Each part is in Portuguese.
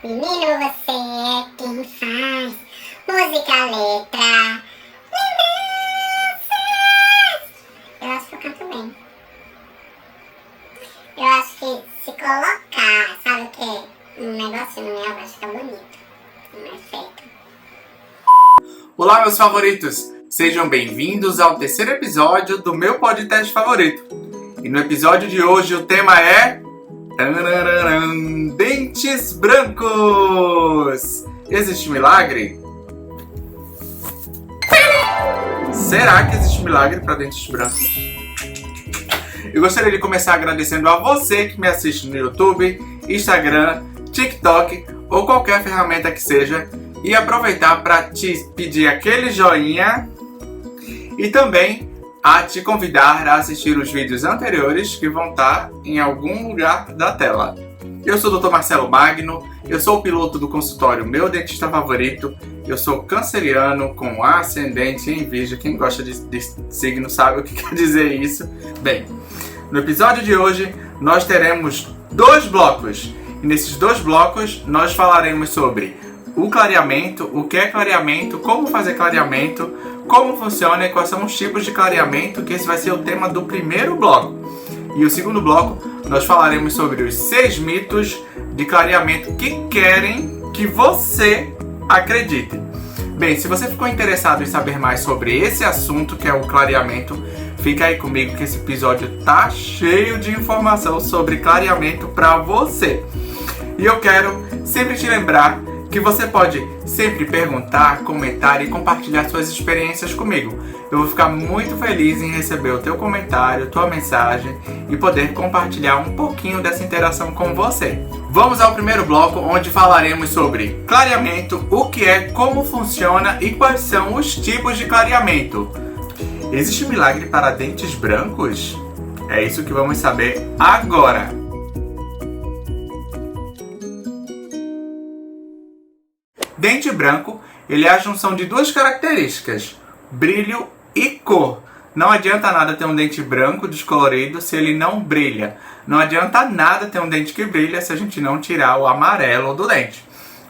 Menino, você é quem faz música, letra, lembranças. Eu acho que eu canto bem. Eu acho que se colocar, sabe o que? Um negócio no meu vai ficar bonito. Não é feito. Olá, meus favoritos! Sejam bem-vindos ao terceiro episódio do meu podcast favorito. E no episódio de hoje o tema é... Dentes brancos! Existe milagre? Será que existe milagre para dentes brancos? Eu gostaria de começar agradecendo a você que me assiste no YouTube, Instagram, TikTok ou qualquer ferramenta que seja e aproveitar para te pedir aquele joinha e também a te convidar a assistir os vídeos anteriores que vão estar em algum lugar da tela. Eu sou o Dr. Marcelo Magno, eu sou o piloto do consultório Meu Dentista Favorito, eu sou canceriano com ascendente em Virgem. Quem gosta de signo sabe o que quer dizer isso. Bem, no episódio de hoje nós teremos 2 blocos. E nesses 2 blocos nós falaremos sobre o clareamento, o que é clareamento, como fazer clareamento, como funciona e quais são os tipos de clareamento, que esse vai ser o tema do primeiro bloco. E o segundo bloco nós falaremos sobre os 6 mitos de clareamento que querem que você acredite. Bem, se você ficou interessado em saber mais sobre esse assunto que é o clareamento, fica aí comigo que esse episódio tá cheio de informação sobre clareamento para você. E eu quero sempre te lembrar que você pode sempre perguntar, comentar e compartilhar suas experiências comigo. Eu vou ficar muito feliz em receber o teu comentário, tua mensagem e poder compartilhar um pouquinho dessa interação com você. Vamos ao primeiro bloco, onde falaremos sobre clareamento, o que é, como funciona e quais são os tipos de clareamento. Existe milagre para dentes brancos? É isso que vamos saber agora. Dente branco, ele é a junção de 2 características, brilho e cor. Não adianta nada ter um dente branco descolorido se ele não brilha. Não adianta nada ter um dente que brilha se a gente não tirar o amarelo do dente.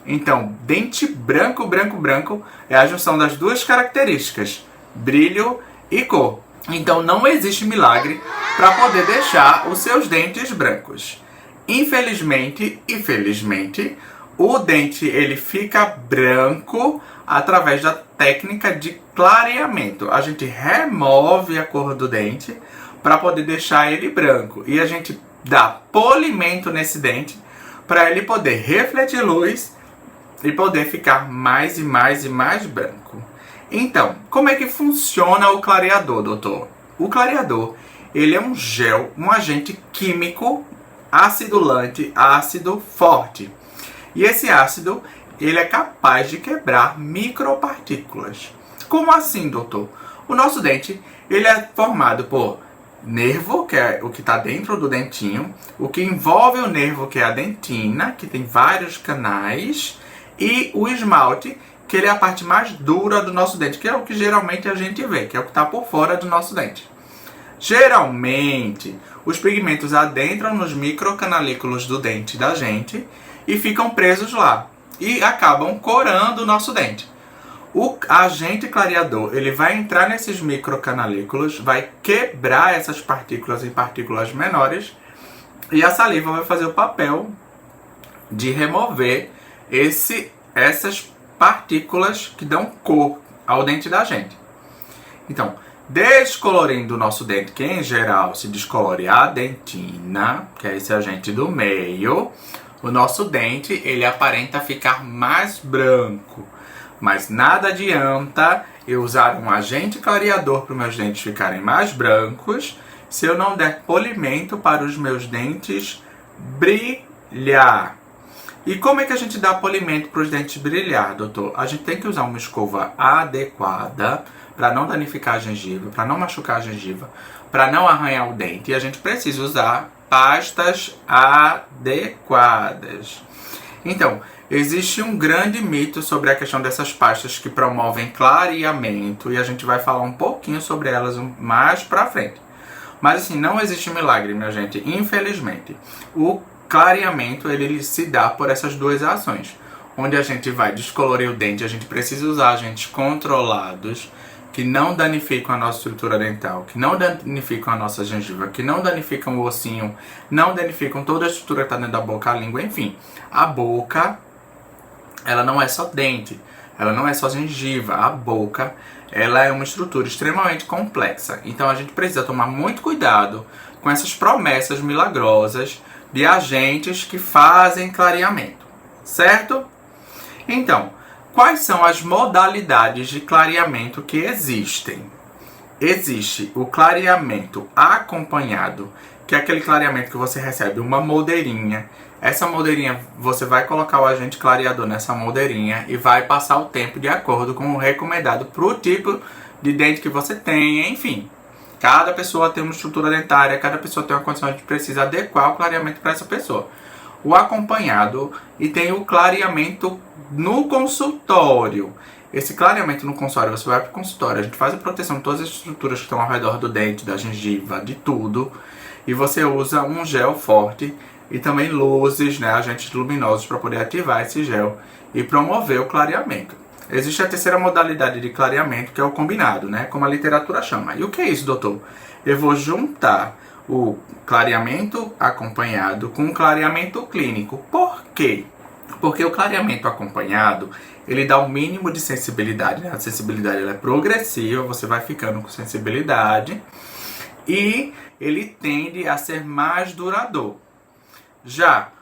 Então, dente branco, branco, branco é a junção das 2 características, brilho e cor. Então, não existe milagre para poder deixar os seus dentes brancos. Infelizmente e felizmente, o dente ele fica branco através da técnica de clareamento. A gente remove a cor do dente para poder deixar ele branco. E a gente dá polimento nesse dente para ele poder refletir luz e poder ficar mais e mais e mais branco. Então, como é que funciona o clareador, doutor? O clareador, ele é um gel, um agente químico acidulante, ácido forte. E esse ácido, ele é capaz de quebrar micropartículas. Como assim, doutor? O nosso dente, ele é formado por nervo, que é o que está dentro do dentinho, o que envolve o nervo, que é a dentina, que tem vários canais, e o esmalte, que ele é a parte mais dura do nosso dente, que é o que geralmente a gente vê, que é o que está por fora do nosso dente. Geralmente, os pigmentos adentram nos microcanalículos do dente da gente e ficam presos lá e acabam corando o nosso dente. O agente clareador, ele vai entrar nesses microcanalículos, vai quebrar essas partículas em partículas menores e a saliva vai fazer o papel de remover essas partículas que dão cor ao dente da gente. Então, descolorindo o nosso dente, que em geral se descolore a dentina, que é esse agente do meio, o nosso dente, ele aparenta ficar mais branco. Mas nada adianta eu usar um agente clareador para os meus dentes ficarem mais brancos se eu não der polimento para os meus dentes brilhar. E como é que a gente dá polimento para os dentes brilhar, doutor? A gente tem que usar uma escova adequada para não danificar a gengiva, para não machucar a gengiva, para não arranhar o dente. E a gente precisa usar pastas adequadas. Então, existe um grande mito sobre a questão dessas pastas que promovem clareamento e a gente vai falar um pouquinho sobre elas mais pra frente. Mas assim, não existe milagre, minha gente, infelizmente. O clareamento ele se dá por essas duas ações. Onde a gente vai descolorir o dente, a gente precisa usar agentes controlados que não danificam a nossa estrutura dental, que não danificam a nossa gengiva, que não danificam o ossinho, não danificam toda a estrutura que está dentro da boca, a língua, enfim. A boca, ela não é só dente, ela não é só gengiva. A boca, ela é uma estrutura extremamente complexa. Então a gente precisa tomar muito cuidado com essas promessas milagrosas de agentes que fazem clareamento, certo? Então, quais são as modalidades de clareamento que existem? Existe o clareamento acompanhado, que é aquele clareamento que você recebe uma moldeirinha. Essa moldeirinha, você vai colocar o agente clareador nessa moldeirinha e vai passar o tempo de acordo com o recomendado para o tipo de dente que você tem, enfim. Cada pessoa tem uma estrutura dentária, cada pessoa tem uma condição, a gente precisa adequar o clareamento para essa pessoa. O acompanhado e tem o clareamento no consultório. Esse clareamento no consultório, você vai para o consultório, a gente faz a proteção de todas as estruturas que estão ao redor do dente, da gengiva, de tudo. E você usa um gel forte e também luzes, né, agentes luminosos para poder ativar esse gel e promover o clareamento. Existe a terceira modalidade de clareamento, que é o combinado, né, como a literatura chama. E o que é isso, doutor? Eu vou juntar o clareamento acompanhado com o clareamento clínico. Por quê? Porque o clareamento acompanhado, ele dá um mínimo de sensibilidade, né? A sensibilidade ela é progressiva, você vai ficando com sensibilidade e ele tende a ser mais duradouro. Já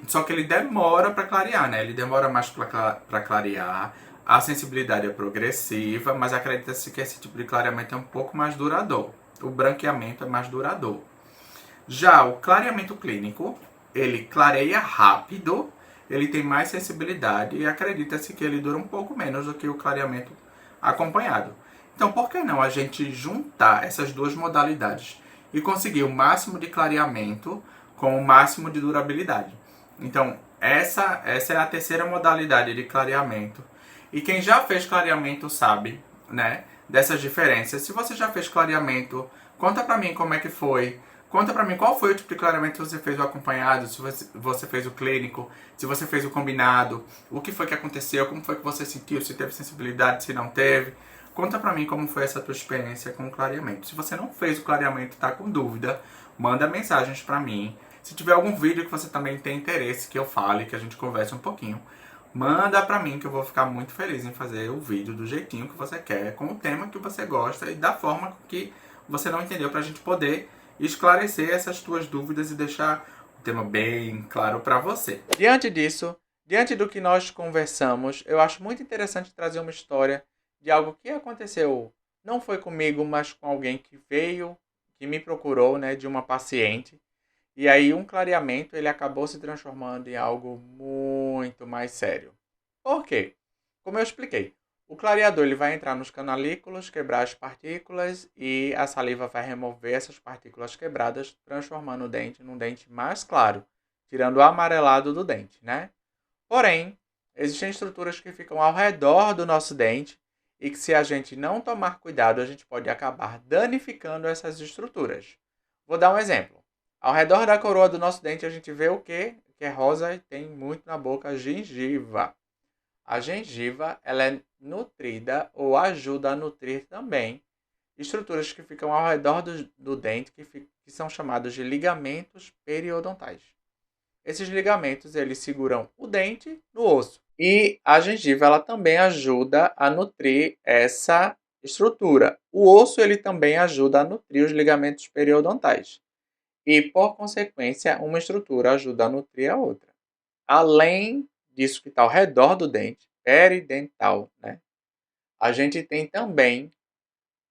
só que ele demora para clarear, né? Ele demora mais para clarear. A sensibilidade é progressiva, mas acredita-se que esse tipo de clareamento é um pouco mais duradouro. O branqueamento é mais duradouro. Já o clareamento clínico, ele clareia rápido, ele tem mais sensibilidade e acredita-se que ele dura um pouco menos do que o clareamento acompanhado. Então, por que não a gente juntar essas duas modalidades e conseguir o máximo de clareamento com o máximo de durabilidade? Então, essa é a terceira modalidade de clareamento. E quem já fez clareamento sabe, né, dessas diferenças. Se você já fez clareamento, conta pra mim como é que foi. Conta pra mim qual foi o tipo de clareamento que você fez o acompanhado, se você fez o clínico, se você fez o combinado, o que foi que aconteceu, como foi que você sentiu, se teve sensibilidade, se não teve. Conta pra mim como foi essa tua experiência com o clareamento. Se você não fez o clareamento e tá com dúvida, manda mensagens pra mim. Se tiver algum vídeo que você também tem interesse que eu fale, que a gente converse um pouquinho, manda pra mim que eu vou ficar muito feliz em fazer o vídeo do jeitinho que você quer, com o tema que você gosta e da forma que você não entendeu, pra gente poder esclarecer essas tuas dúvidas e deixar o tema bem claro pra você. Diante disso, diante do que nós conversamos, eu acho muito interessante trazer uma história de algo que aconteceu, não foi comigo, mas com alguém que veio, que me procurou, né, de uma paciente. E aí um clareamento ele acabou se transformando em algo muito mais sério. Por quê? Como eu expliquei, o clareador ele vai entrar nos canalículos, quebrar as partículas e a saliva vai remover essas partículas quebradas, transformando o dente num dente mais claro, tirando o amarelado do dente, né? Porém, existem estruturas que ficam ao redor do nosso dente e que se a gente não tomar cuidado, a gente pode acabar danificando essas estruturas. Vou dar um exemplo. Ao redor da coroa do nosso dente a gente vê o quê? Que é rosa e tem muito na boca, a gengiva. A gengiva ela é nutrida ou ajuda a nutrir também estruturas que ficam ao redor do dente que são chamados de ligamentos periodontais. Esses ligamentos eles seguram o dente no osso. E a gengiva ela também ajuda a nutrir essa estrutura. O osso ele também ajuda a nutrir os ligamentos periodontais. E, por consequência, uma estrutura ajuda a nutrir a outra. Além disso que está ao redor do dente, peridental, né? A gente tem também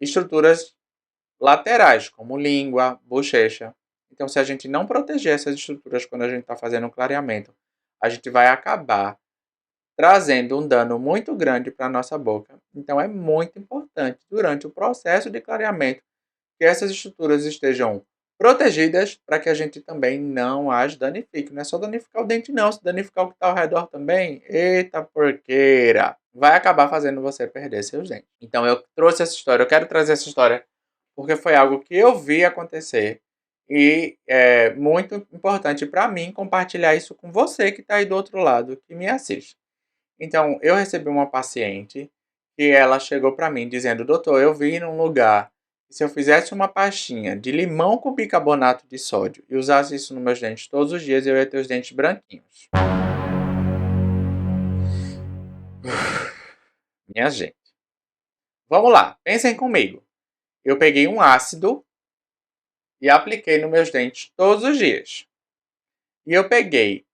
estruturas laterais, como língua, bochecha. Então, se a gente não proteger essas estruturas quando a gente está fazendo um clareamento, a gente vai acabar trazendo um dano muito grande para a nossa boca. Então, é muito importante, durante o processo de clareamento, que essas estruturas estejam protegidas para que a gente também não as danifique. Não é só danificar o dente não, se danificar o que está ao redor também, eita porqueira, vai acabar fazendo você perder seus dentes. Então eu trouxe essa história, eu quero trazer essa história porque foi algo que eu vi acontecer E é muito importante para mim compartilhar isso com você que está aí do outro lado, que me assiste. Então, eu recebi uma paciente que ela chegou para mim dizendo: doutor, eu vi num lugar que se eu fizesse uma pastinha de limão com bicarbonato de sódio e usasse isso nos meus dentes todos os dias, eu ia ter os dentes branquinhos. Minha gente. Vamos lá, pensem comigo. Eu peguei um ácido e apliquei nos meus dentes todos os dias. E eu peguei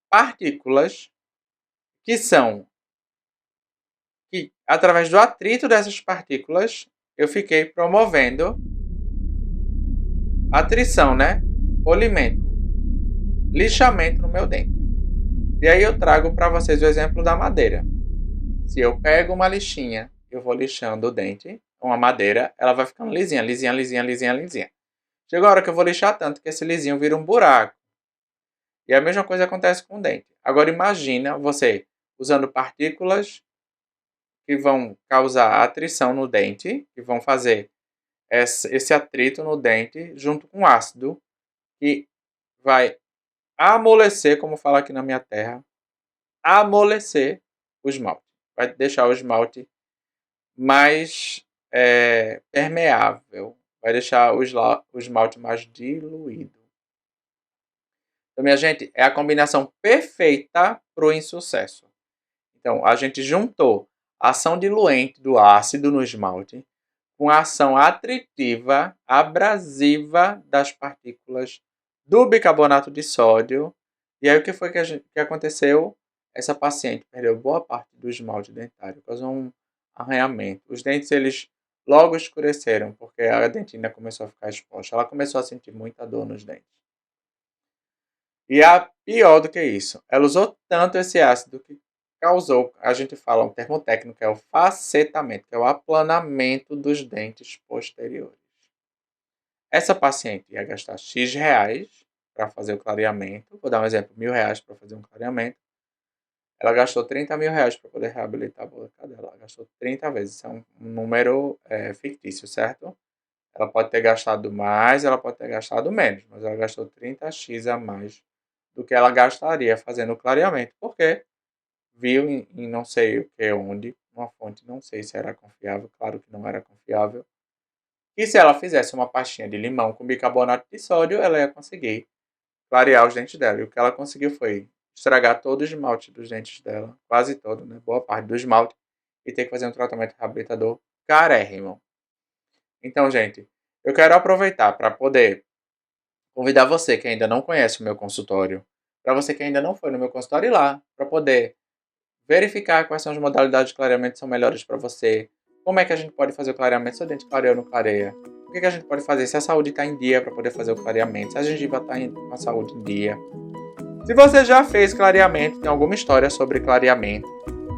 partículas que são que, através do atrito dessas partículas, eu fiquei promovendo atrição, né? Polimento, lixamento no meu dente. E aí eu trago para vocês o exemplo da madeira. Se eu pego uma lixinha, eu vou lixando o dente, uma madeira, ela vai ficando lisinha, lisinha, lisinha, lisinha, lisinha. Chega a hora que eu vou lixar tanto que esse lisinho vira um buraco. E a mesma coisa acontece com o dente. Agora imagina você usando partículas que vão causar atrição no dente, que vão fazer esse atrito no dente junto com ácido, que vai amolecer, como fala aqui na minha terra, amolecer o esmalte. Vai deixar o esmalte mais permeável, vai deixar o esmalte mais diluído. Então, minha gente, é a combinação perfeita para o insucesso. Então, a gente juntou a ação diluente do ácido no esmalte com a ação atritiva, abrasiva das partículas do bicarbonato de sódio. E aí o que foi que aconteceu? Essa paciente perdeu boa parte do esmalte dentário, causou um arranhamento. Os dentes eles logo escureceram, porque a dentina começou a ficar exposta. Ela começou a sentir muita dor nos dentes. E a pior do que isso, ela usou tanto esse ácido que causou, a gente fala um termo técnico, é o facetamento, que é o aplanamento dos dentes posteriores. Essa paciente ia gastar X reais para fazer o clareamento. Vou dar um exemplo, R$1.000 para fazer um clareamento. Ela gastou R$30.000 para poder reabilitar a boca dela. Ela gastou 30 vezes. Isso é um número fictício, certo? Ela pode ter gastado mais, ela pode ter gastado menos, mas ela gastou 30x a mais do que ela gastaria fazendo o clareamento. Por quê? Viu em não sei o que onde, uma fonte, não sei se era confiável, claro que não era confiável, e se ela fizesse uma pastinha de limão com bicarbonato de sódio, ela ia conseguir clarear os dentes dela. E o que ela conseguiu foi estragar todo o esmalte dos dentes dela, quase todo, né? Boa parte do esmalte, e ter que fazer um tratamento reabilitador carérrimo. Então, gente, eu quero aproveitar para poder convidar você que ainda não conhece o meu consultório, para você que ainda não foi no meu consultório ir lá, para poder verificar quais são as modalidades de clareamento que são melhores para você, como é que a gente pode fazer o clareamento, se o dente clareia ou não clareia, o que a gente pode fazer, se a saúde está em dia para poder fazer o clareamento, se a gengiva está com a saúde em dia. Se você já fez clareamento, tem alguma história sobre clareamento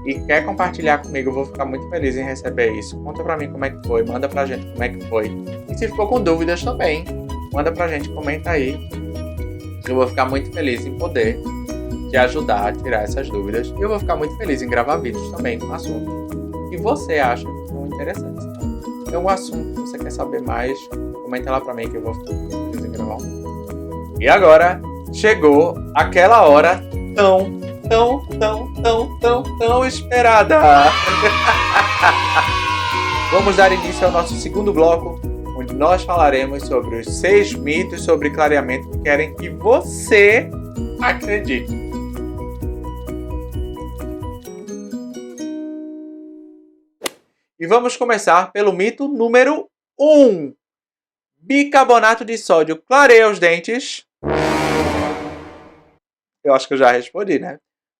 e quer compartilhar comigo, eu vou ficar muito feliz em receber isso. Conta pra mim como é que foi, manda pra gente como é que foi. E se ficou com dúvidas também, manda pra gente, comenta aí. Eu vou ficar muito feliz em poder te ajudar a tirar essas dúvidas. E eu vou ficar muito feliz em gravar vídeos também com assuntos que você acha que são interessantes. Então, tem algum assunto que você quer saber mais, comenta lá pra mim que eu vou ficar muito feliz em gravar um. E agora, chegou aquela hora tão esperada. Vamos dar início ao nosso segundo bloco, onde nós falaremos sobre os 6 mitos sobre clareamento que querem que você acredite. E vamos começar pelo mito número 1. Bicarbonato de sódio clareia os dentes? Eu acho que eu já respondi, né?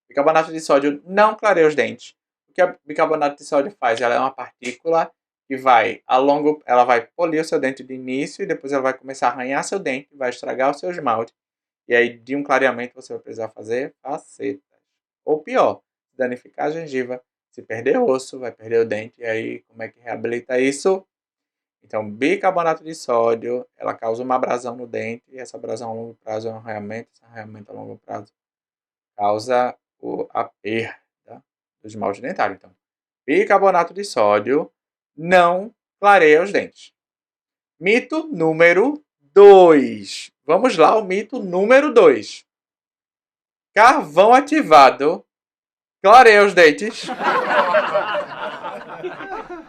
Bicarbonato de sódio não clareia os dentes. O que a bicarbonato de sódio faz? Ela é uma partícula que ela vai polir o seu dente de início e depois ela vai começar a arranhar seu dente, vai estragar o seu esmalte. E aí, de um clareamento, você vai precisar fazer facetas. Ou pior, danificar a gengiva, se perder osso, vai perder o dente. E aí, como é que reabilita isso? Então, bicarbonato de sódio, ela causa uma abrasão no dente, e essa abrasão a longo prazo é um arranhamento, esse arranhamento a longo prazo causa a perda do esmalte dentário. Então, bicarbonato de sódio não clareia os dentes. Mito número 2. Vamos lá, o mito número 2. Carvão ativado clareia os dentes.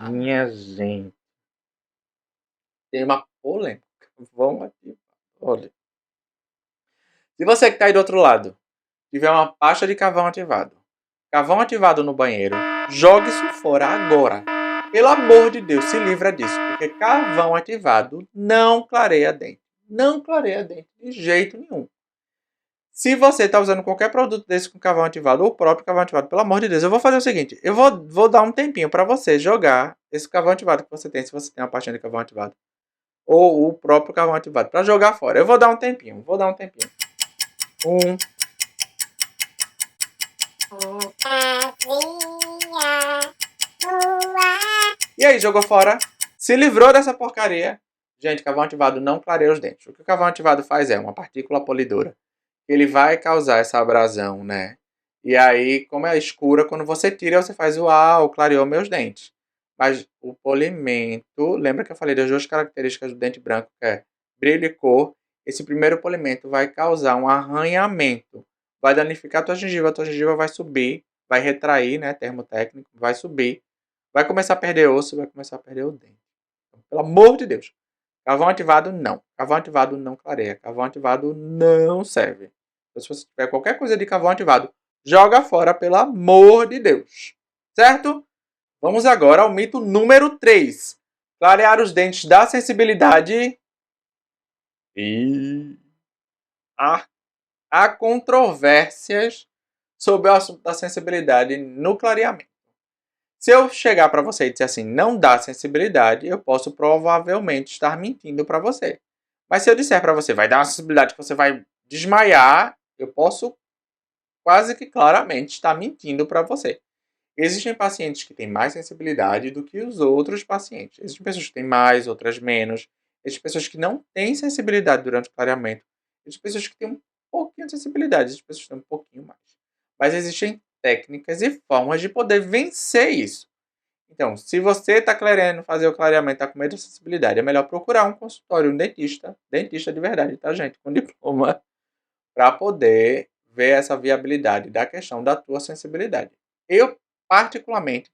Minha gente. Tem uma polêmica. Carvão ativado. Olha. Se você que está aí do outro lado tiver uma pasta de carvão ativado no banheiro, jogue isso fora agora. Pelo amor de Deus, se livra disso, porque carvão ativado não clareia dente. Não clareia dente de jeito nenhum. Se você está usando qualquer produto desse com carvão ativado, ou o próprio carvão ativado, pelo amor de Deus, eu vou fazer o seguinte, eu vou dar um tempinho para você jogar esse carvão ativado que você tem, se você tem uma pastinha de carvão ativado, ou o próprio carvão ativado, para jogar fora. Eu vou dar um tempinho. 1. E aí, jogou fora? Se livrou dessa porcaria? Gente, carvão ativado não clareia os dentes. O que o carvão ativado faz é uma partícula polidora. Ele vai causar essa abrasão, né? E aí, como é escura, quando você tira, você faz uau, clareou meus dentes. Mas o polimento, lembra que eu falei das duas características do dente branco, que é brilho e cor? Esse primeiro polimento vai causar um arranhamento. Vai danificar a tua gengiva vai subir, vai retrair, né? Termo técnico, vai subir. Vai começar a perder osso, vai começar a perder o dente. Então, pelo amor de Deus. Carvão ativado, não. Carvão ativado não clareia. Carvão ativado não serve. Então, se você tiver qualquer coisa de carvão ativado, joga fora, pelo amor de Deus. Certo? Vamos agora ao mito número 3. Clarear os dentes dá sensibilidade. E há controvérsias sobre o assunto da sensibilidade no clareamento. Se eu chegar para você e dizer assim, não dá sensibilidade, eu posso provavelmente estar mentindo para você. Mas se eu disser para você, vai dar uma sensibilidade que você vai desmaiar, eu posso quase que claramente estar mentindo para você. Existem pacientes que têm mais sensibilidade do que os outros pacientes. Existem pessoas que têm mais, outras menos. Existem pessoas que não têm sensibilidade durante o clareamento. Existem pessoas que têm um pouquinho de sensibilidade. Existem pessoas que têm um pouquinho mais. Mas existem técnicas e formas de poder vencer isso. Então, se você está querendo fazer o clareamento, está com medo de sensibilidade, é melhor procurar um consultório, um dentista de verdade, tá, gente, com diploma, para poder ver essa viabilidade da questão da tua sensibilidade. Eu, particularmente,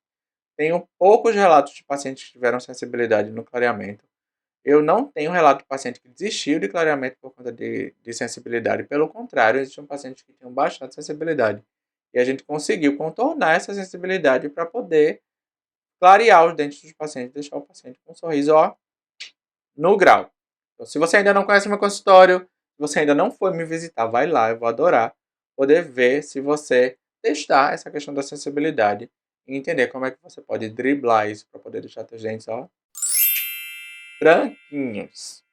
tenho poucos relatos de pacientes que tiveram sensibilidade no clareamento. Eu não tenho relato de paciente que desistiu de clareamento por conta de sensibilidade. Pelo contrário, existem pacientes que tinham bastante sensibilidade. E a gente conseguiu contornar essa sensibilidade para poder clarear os dentes dos pacientes, deixar o paciente com um sorriso, ó, no grau. Então, se você ainda não conhece meu consultório, se você ainda não foi me visitar, vai lá, eu vou adorar poder ver se você testar essa questão da sensibilidade e entender como é que você pode driblar isso para poder deixar seus dentes, ó, branquinhos.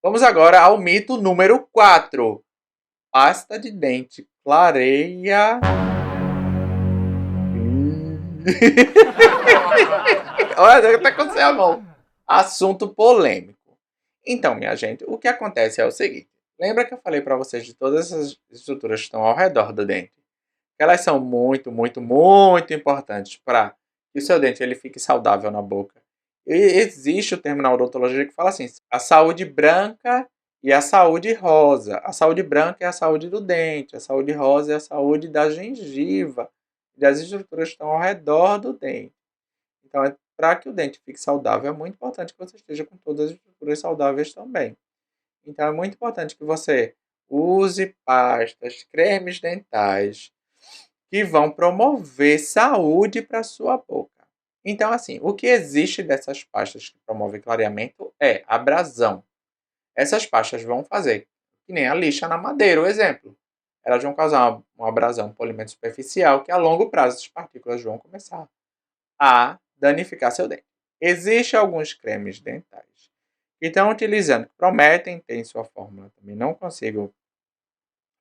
Vamos agora ao mito número 4. Pasta de dente clareia. Olha, até com a mão. Assunto polêmico. Então, minha gente, o que acontece é o seguinte. Lembra que eu falei para vocês de todas essas estruturas que estão ao redor do dente? Elas são muito, muito, muito importantes para que o seu dente ele fique saudável na boca. E existe o termo na odontologia que fala assim, a saúde branca e a saúde rosa. A saúde branca é a saúde do dente, a saúde rosa é a saúde da gengiva e das estruturas que estão ao redor do dente. Então, para que o dente fique saudável, é muito importante que você esteja com todas as estruturas saudáveis também. Então, é muito importante que você use pastas, cremes dentais que vão promover saúde para a sua boca. Então, assim, o que existe dessas pastas que promovem clareamento é abrasão. Essas pastas vão fazer, que nem a lixa na madeira, o exemplo. Elas vão causar uma abrasão, um polimento superficial, que a longo prazo as partículas vão começar a danificar seu dente. Existem alguns cremes dentais que estão utilizando, que prometem ter em sua fórmula. Também não consigo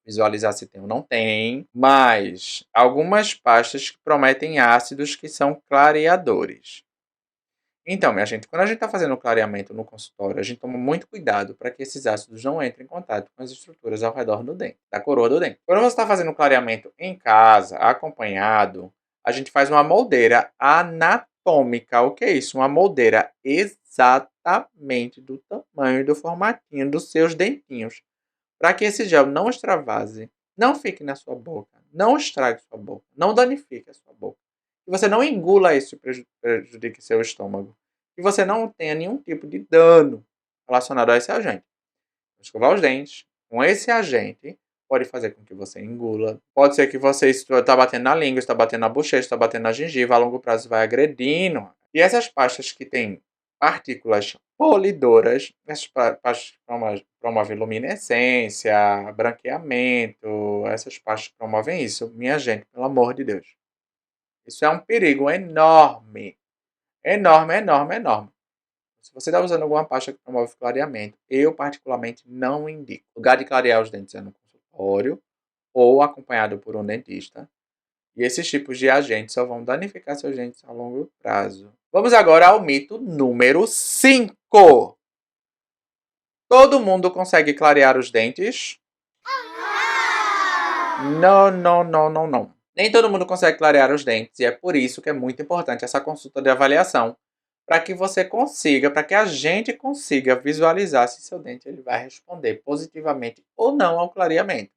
visualizar se tem ou não tem, mas algumas pastas que prometem ácidos que são clareadores. Então, minha gente, quando a gente está fazendo o clareamento no consultório, a gente toma muito cuidado para que esses ácidos não entrem em contato com as estruturas ao redor do dente, da coroa do dente. Quando você está fazendo o clareamento em casa, acompanhado, a gente faz uma moldeira anatômica. anatômica. O que é isso? Uma moldeira exatamente do tamanho e do formatinho dos seus dentinhos. Para que esse gel não extravase, não fique na sua boca, não estrague sua boca, não danifique a sua boca. Que você não engula isso e prejudique seu estômago. Que você não tenha nenhum tipo de dano relacionado a esse agente. Escovar os dentes com esse agente pode fazer com que você engula. Pode ser que você está batendo na língua, está batendo na bochecha, está batendo na gengiva, a longo prazo vai agredindo. E essas pastas que têm partículas polidoras, essas pastas promovem luminescência, branqueamento, essas pastas promovem isso. Minha gente, pelo amor de Deus. Isso é um perigo enorme. Enorme, enorme, enorme. Se você está usando alguma pasta que promove clareamento, eu particularmente não indico. O lugar de clarear os dentes é no consultório ou acompanhado por um dentista. E esses tipos de agentes só vão danificar seus dentes a longo prazo. Vamos agora ao mito número 5. Todo mundo consegue clarear os dentes? Não, não, não, não, não. Nem todo mundo consegue clarear os dentes e é por isso que é muito importante essa consulta de avaliação para que você consiga, para que a gente consiga visualizar se seu dente ele vai responder positivamente ou não ao clareamento.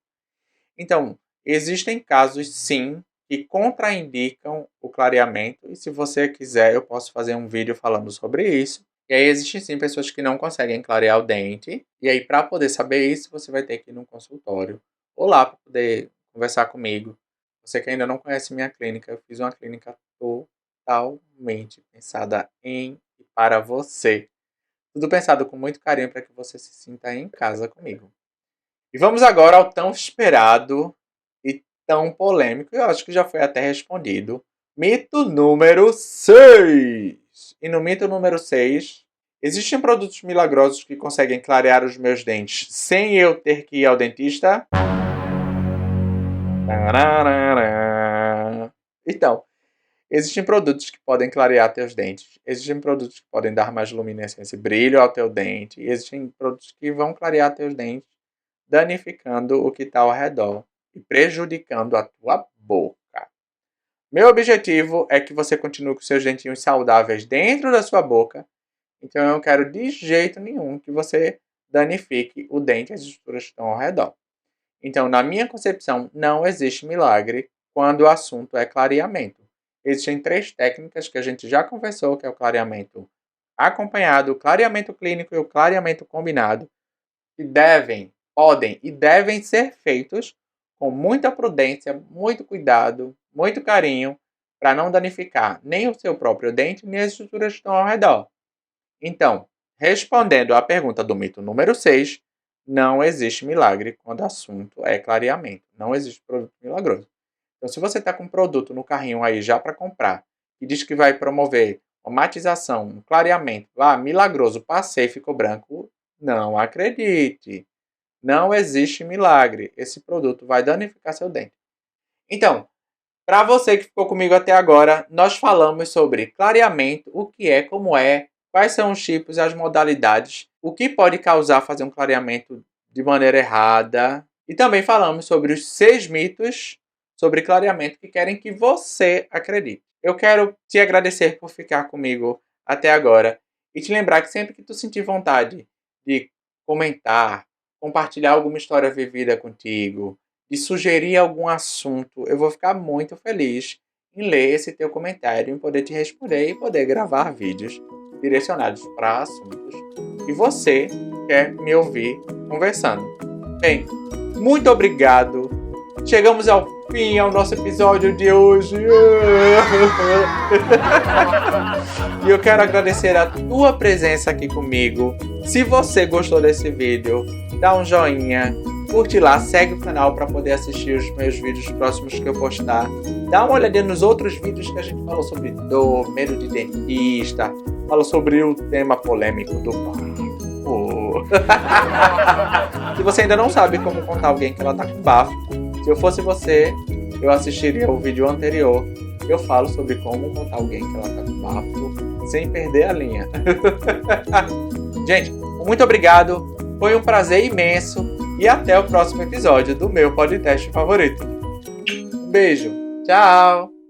Então, existem casos sim que contraindicam o clareamento e se você quiser eu posso fazer um vídeo falando sobre isso. E aí existem sim pessoas que não conseguem clarear o dente e aí para poder saber isso você vai ter que ir num consultório ou lá para poder conversar comigo. Você que ainda não conhece minha clínica, eu fiz uma clínica totalmente pensada em e para você. Tudo pensado com muito carinho para que você se sinta em casa comigo. E vamos agora ao tão esperado e tão polêmico, eu acho que já foi até respondido. Mito número 6. E no mito número 6, existem produtos milagrosos que conseguem clarear os meus dentes sem eu ter que ir ao dentista? Então, existem produtos que podem clarear teus dentes. Existem produtos que podem dar mais luminescência e brilho ao teu dente. E existem produtos que vão clarear teus dentes, danificando o que está ao redor e prejudicando a tua boca. Meu objetivo é que você continue com seus dentinhos saudáveis dentro da sua boca. Então eu não quero de jeito nenhum que você danifique o dente e as estruturas que estão ao redor. Então, na minha concepção, não existe milagre quando o assunto é clareamento. Existem 3 técnicas que a gente já conversou, que é o clareamento acompanhado, o clareamento clínico e o clareamento combinado, que podem e devem ser feitos com muita prudência, muito cuidado, muito carinho, para não danificar nem o seu próprio dente, nem as estruturas que estão ao redor. Então, respondendo à pergunta do mito número 6, não existe milagre quando o assunto é clareamento. Não existe produto milagroso. Então, se você está com um produto no carrinho aí já para comprar e diz que vai promover uma matização, um clareamento, milagroso, passei, ficou branco, não acredite. Não existe milagre. Esse produto vai danificar seu dente. Então, para você que ficou comigo até agora, nós falamos sobre clareamento, o que é, como é, quais são os tipos, as modalidades, o que pode causar fazer um clareamento de maneira errada. E também falamos sobre os 6 mitos sobre clareamento que querem que você acredite. Eu quero te agradecer por ficar comigo até agora e te lembrar que sempre que tu sentir vontade de comentar, compartilhar alguma história vivida contigo, de sugerir algum assunto, eu vou ficar muito feliz em ler esse teu comentário, em poder te responder e poder gravar vídeos direcionados para assuntos que você quer me ouvir conversando. Bem, muito obrigado. Chegamos ao fim ao nosso episódio de hoje. E eu quero agradecer a tua presença aqui comigo. Se você gostou desse vídeo, dá um joinha, curte lá, segue o canal para poder assistir os meus vídeos próximos que eu postar. Dá uma olhadinha nos outros vídeos que a gente falou sobre dor, medo de dentista, falou sobre o tema polêmico do bafo. Se você ainda não sabe como contar alguém que ela tá com bafo, se eu fosse você, eu assistiria o vídeo anterior. Eu falo sobre como contar alguém que ela tá com bafo sem perder a linha. Gente, muito obrigado. Foi um prazer imenso. E até o próximo episódio do meu podcast favorito. Um beijo. Tchau.